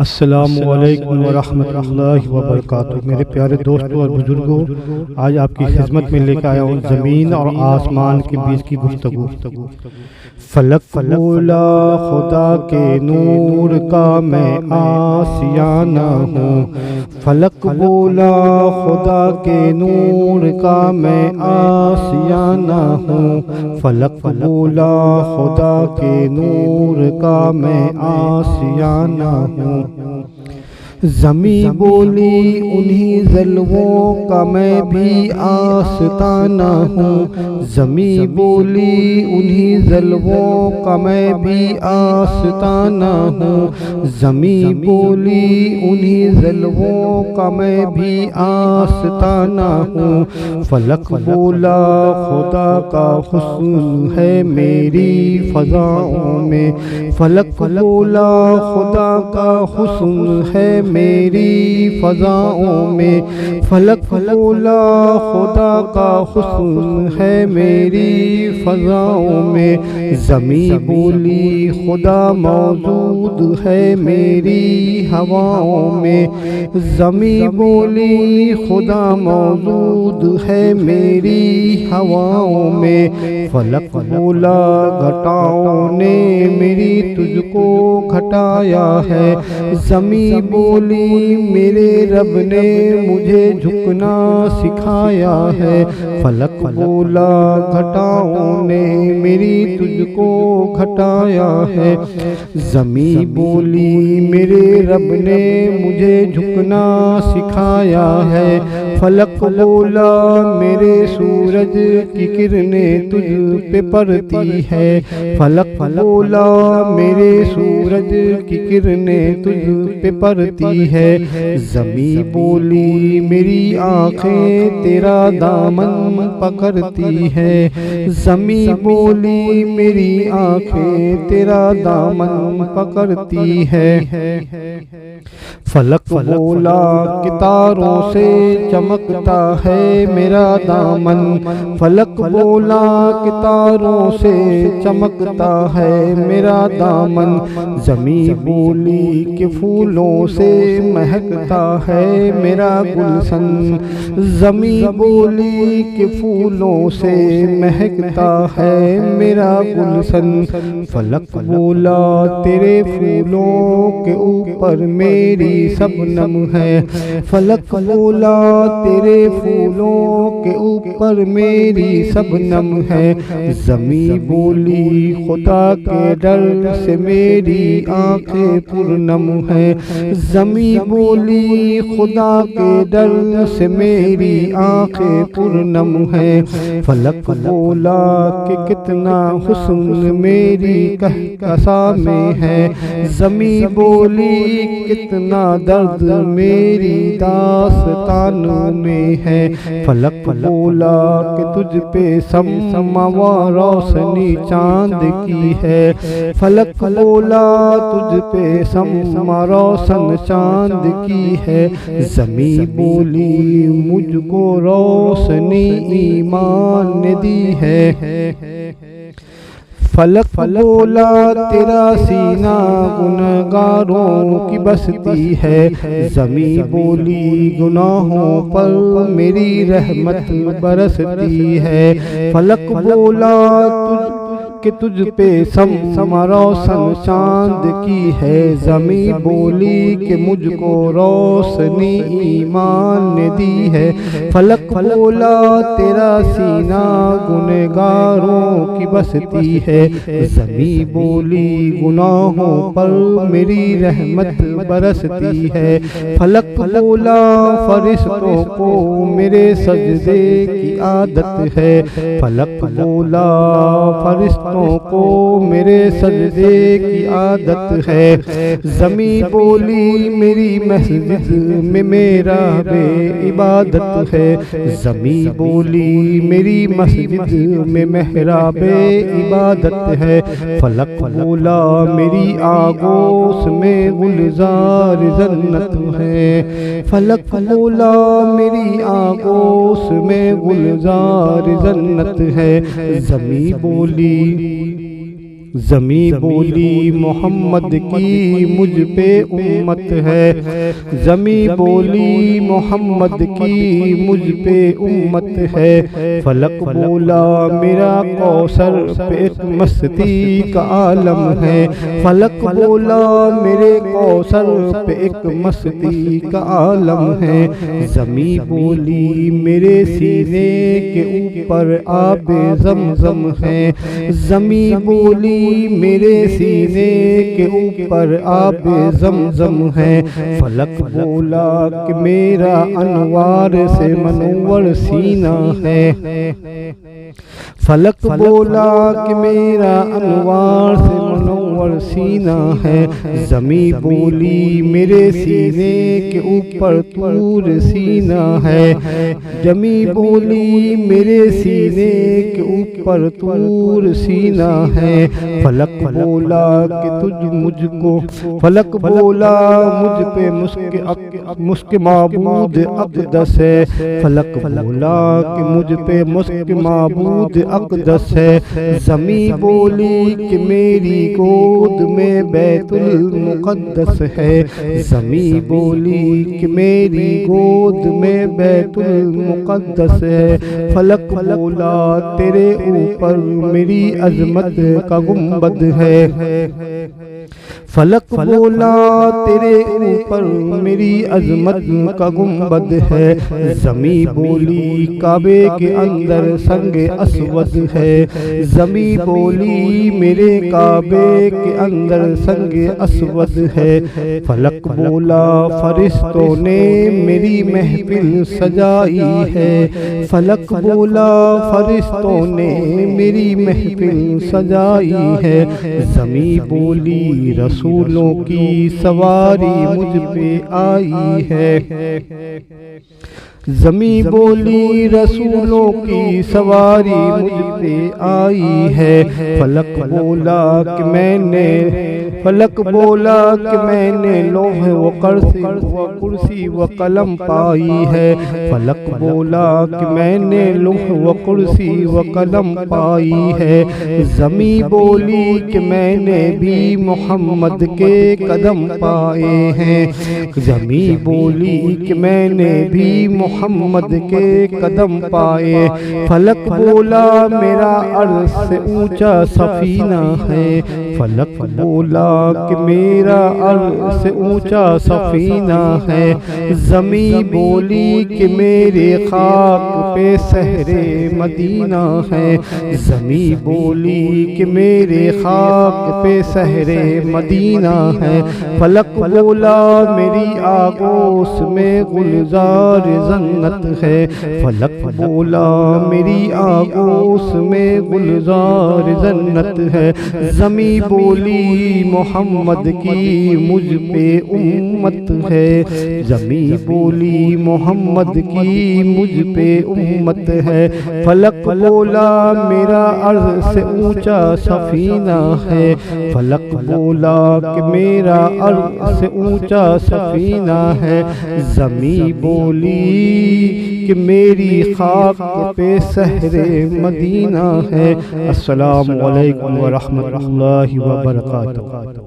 السلام علیکم ورحمۃ اللہ وبرکاتہ۔ میرے پیارے دوستوں اور بزرگوں، آج آپ کی خدمت میں لے کے آیا ہوں زمین اور آسمان کے بیچ کی گفتگو۔ فلک بولا خدا کے نور کا میں آسیانہ ہوں، فلک بولا خدا کے نور کا میں آسیانہ ہوں، فلک بولا خدا کے نور کا میں آسیانہ ہوں۔ زمیں بولی انہی ضلعوں کا میں بھی آستانہ ہوں، زمیں بولی انہی ضلعوں کا میں بھی آستانہ ہوں، زمیں بولی انہی ضلعوں کا میں بھی آستانہ ہوں۔ فلک بولا خدا کا حسن ہے میری فضاؤں میں، فلک بولا خدا کا حسن ہے میری فضاؤں میں، فلک بولا خدا کا حسن ہے میری فضاؤں میں۔ زمیں بولی خدا موجود ہے میری ہواؤں میں، زمیں بولی خدا موجود ہے میری ہواؤں میں۔ فلک بولا گھٹاؤں نے میری تجھ کو گھٹایا ہے، زمیں بولی میرے رب نے مجھے جھکنا سکھایا ہے، فلک بولا گھٹاؤں نے میری تجھ کو گھٹایا ہے، زمیں بولی میرے رب نے مجھے جھکنا سکھایا ہے، فلک بولا میرے سورج کی کرنیں تجھ پہ پڑتی ہے، فلک بولا میرے سورج کی کرنیں تجھ پہ پڑتی ہے، زمیں بولی میری آنکھیں تیرا دامن پکڑتی ہے، زمیں بولی میری آنکھیں تیرا دامن پکڑتی ہے، فلک بولا ستاروں سے چمکتا ہے میرا دامن، فلک بولا ستاروں سے چمکتا ہے میرا دامن، زمیں بولی کہ پھولوں سے مہکتا ہے میرا گلشن، زمیں بولی کہ پھولوں سے مہکتا ہے میرا گلشن، فلک بولا تیرے پھولوں کے اوپر میری شبنم ہے، فلک بولا تیرے پھولوں کے اوپر میری شبنم ہے، زمیں بولی خدا کے ڈر سے میری آنکھیں پرنم ہے، زمیں بولی خدا کے ڈر سے میری آنکھیں پرنم ہے، فلک بولا کہ کتنا حسن میری کہکشاں میں ہے، زمیں بولی کتنا درد میری داستان میں ہے، فلک بولا کہ تجھ پہ سما روشنی چاند کی ہے، فلک بولا تجھ پہ سما روشن چاند کی ہے، زمیں بولی مجھ کو روشنی ایمان نے دی ہے، فلک بولا تیرا سینہ گنہگاروں کی بستی ہے، زمیں بولی گناہوں پر میری رحمت برستی ہے، فلک بولا کہ تجھ پہ سما روشن چاند کی ہے، زمیں بولی کہ مجھ کو روشنی ایمان نے دی ہے، فلک بولا تیرا سینہ گنہگاروں کی بستی ہے، زمیں بولی گناہوں پر میری رحمت برستی ہے، فلک بولا فرشتوں کو میرے سجدے کی عادت ہے، فلک بولا فرشتوں کو میرے سجدے کی عادت ہے، زمیں بولی میری مسجد میں میرا بے عبادت ہے، زمیں بولی میری مسجد میں محراب عبادت ہے، فلک بولا میری آگوش میں گلزار جنت ہے، فلک بولا میری آگوش میں گلزار جنت ہے، زمیں بولی زمیں بولی محمد کی مجھ پہ امت ہے، زمیں بولی محمد کی مجھ پہ امت ہے، فلک بولا میرا کوثر پہ ایک مستی کا عالم ہے، فلک بولا میرے کوثر پہ ایک مستی کا عالم ہے، زمیں بولی میرے سینے کے اوپر آب زمزم ہے، زمیں بولی میرے سینے کے اوپر آب زمزم ہے، فلک بولا کہ میرا انوار سے منور سینہ ہے، فلک بولا کہ میرا انوار سے منور سینہ ہے، زمیں بولی میرے سینے کے اوپر طور سینہ ہے، زمیں بولی میرے سینے کے اوپر طور سینہ ہے، فلک بولا کہ تجھ مجھ کو، فلک بولا مجھ پہ مشک معبود اقدس ہے، فلک بولا کہ مجھ پہ مشک معبود اقدس ہے، زمیں بولی کہ میری گود میں بیت المقدس ہے، زمیں بولی کہ میری گود میں بیت المقدس ہے، فلک بولا تیرے اوپر میری عظمت کا گنبد ہے، فلک بولا تیرے اوپر میری عظمت کا گنبد ہے، زمیں بولی کعبے کے اندر سنگ اسود ہے، زمیں بولی میرے کعبے کے اندر سنگ اسود ہے، فلک بولا فرشتوں نے میری محفل سجائی ہے، فلک بولا فرشتوں نے میری محفل سجائی ہے، زمیں بولی رسولوں کی سواری مجھ پہ آئی ہے، زمیں بولی رسولوں کی سواری مجھ پہ آئی ہے، فلک بولا کہ میں نے، فلک بولا کہ میں نے لوح و کرسی و قلم پائی ہے، فلک بولا کہ میں نے لوح و کرسی و قلم پائی ہے، زمیں بولی کہ میں نے بھی محمد کے قدم پائے ہیں، زمیں بولی کہ میں نے بھی محمد کے قدم پائے، فلک بولا میرا عرش سے اونچا سفینہ ہے، فلک بولا کہ میرا عرش سے اونچا سفینہ ہے، زمیں بولی کہ میرے خاک پہ شہر مدینہ ہے، زمیں بولی کہ میرے خاک پہ شہر مدینہ ہے، فلک بولا میری آغوش میں گلزار جنت ہے، فلک بولا میری آغوش میں گلزار جنت ہے، زمیں بولی محمد کی مجھ پہ امت ہے، زمیں بولی محمد کی مجھ پہ امت ہے، فلک بولا میرا عرش سے اونچا سفینہ ہے، فلک بولا کہ میرا عرش سے اونچا سفینہ ہے، زمیں بولی کہ میری خاک پہ شہر مدینہ ہے۔ السلام علیکم ورحمۃ اللہ وبرکاتہ۔